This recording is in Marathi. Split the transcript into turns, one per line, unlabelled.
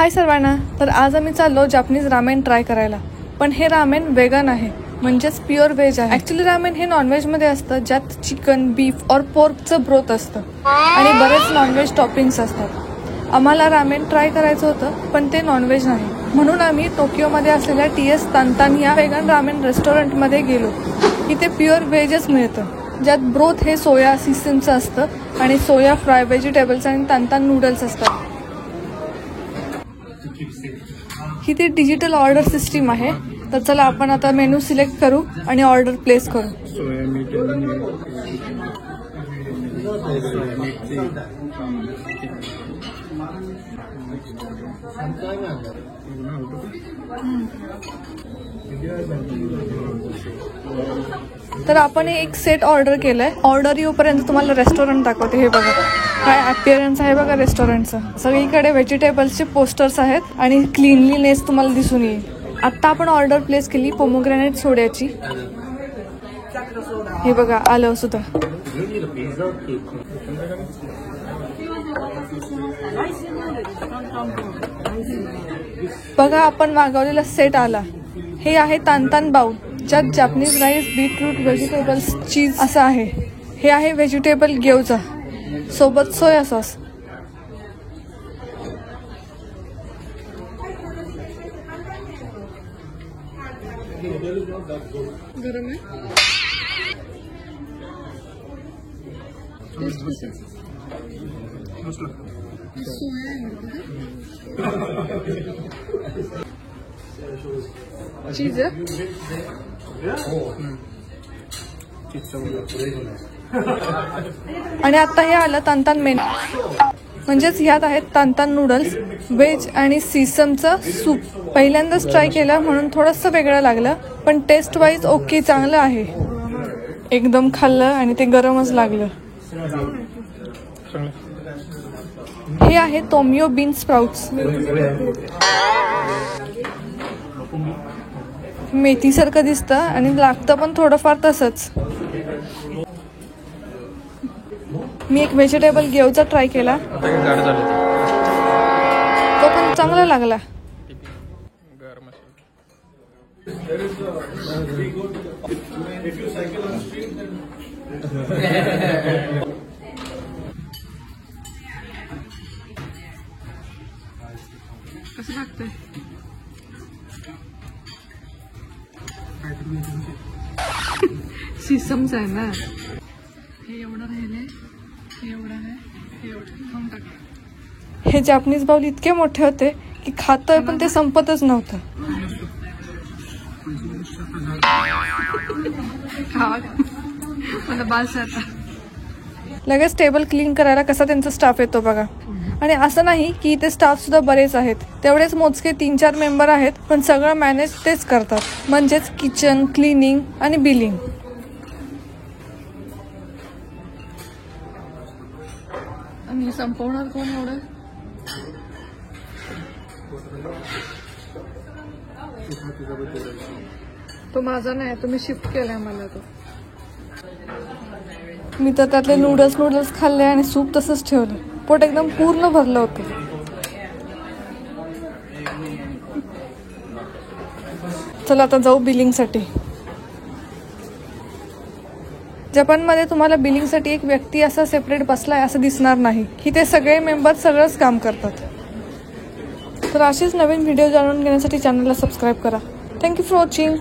हाय सर्वांना, तर आज आम्ही चाललो जापनीज रामेन ट्राय करायला. पण हे रामेन वेगन आहे, म्हणजेच प्युअर व्हेज आहे. ॲक्च्युली रामेन हे नॉनव्हेजमध्ये असतं, ज्यात चिकन, बीफ और पोर्कचं ब्रोथ असतं आणि बरेच नॉनव्हेज टॉपिंग्स असतात. आम्हाला रामेन ट्राय करायचं होतं, पण ते नॉनव्हेज नाही. म्हणून आम्ही टोकियोमध्ये असलेल्या TS तांतान या वेगन रामेन रेस्टॉरंटमध्ये गेलो. इथे प्युअर व्हेजच मिळतं, ज्यात ब्रोथ हे सोया सिसमचं असतं आणि सोया फ्राय व्हेजिटेबल्स आणि तांतान नूडल्स असतात. ही ती डिजिटल ऑर्डर सिस्टीम आहे. तर चला आपण आता मेनू सिलेक्ट करू आणि ऑर्डर प्लेस करू. तर आपण एक सेट ऑर्डर केलंय. ऑर्डर येऊपर्यंत तुम्हाला रेस्टॉरंट दाखवते. हे बघा काय अपिअरन्स आहे बघा रेस्टॉरंटचं. सगळीकडे व्हेजिटेबल्सचे पोस्टर्स आहेत आणि क्लीनलीनेस तुम्हाला दिसून येईल. आत्ता आपण ऑर्डर प्लेस केली पोमोग्रॅनेट सोड्याची. हे बघा आलं सुद्धा. बघा आपण मागवलेला सेट आला. हे आहे तांतान बाउल, ज्यात जापनीज राईस, बीटरूट, व्हेजिटेबल्स, चीज असं आहे. हे आहे व्हेजिटेबल ग्योजा सोबत सोया सॉस. गरम आहे. चीज आणि आता हे आलं तांतान मेनू, म्हणजेच ह्यात आहेत तांतान नूडल्स, व्हेज आणि सीसमचं सूप. पहिल्यांदाच ट्राय केलं म्हणून थोडंसं वेगळं लागलं, पण टेस्ट वाईज ओके, चांगलं आहे. एकदम खाल्लं आणि ते गरमच लागलं. हे आहे तोमियो बीन स्प्राउट्स. मेथीसारखं दिसतं आणि लागतं पण थोडंफार तसंच. मी एक व्हेजिटेबल ग्योजा ट्राय केला, तो पण चांगला लागला. कसं लागतंय? सिसमच आहे ना. हे एवढं राहिले, हे एवढं आहे, हे एवढं टाक. हे जापनीज बाउल इतके मोठे होते की खातोय पण ते संपतच नव्हतं. मला बास आता. लगेच टेबल क्लीन करायला कसा त्यांचा स्टाफ येतो बघा. आणि असं नाही की इथे स्टाफ सुद्धा बरेच आहेत, तेवढेच मोजके 3-4 मेंबर आहेत, पण सगळं मॅनेज तेच करतात, म्हणजेच किचन, क्लिनिंग आणि बिलिंग. आणि संपवणार कोण एवढं? तो माझा नाही, तुम्ही शिफ्ट केलाय मला. तो मी तर त्यातले नूडल्स खाल्ले आणि सूप तसंच ठेवलं. पोट एकदम पूर्ण भरलं होतं. चला आता जाऊ बिलिंगसाठी. जपानमध्ये तुम्हाला बिलिंगसाठी एक व्यक्ती असा सेपरेट बसलाय असं दिसणार नाही. इथे सगळे मेंबर सगळंच काम करतात. तर अशीच नवीन व्हिडिओ जाणून घेण्यासाठी चॅनलला सबस्क्राईब करा. Thank you for watching.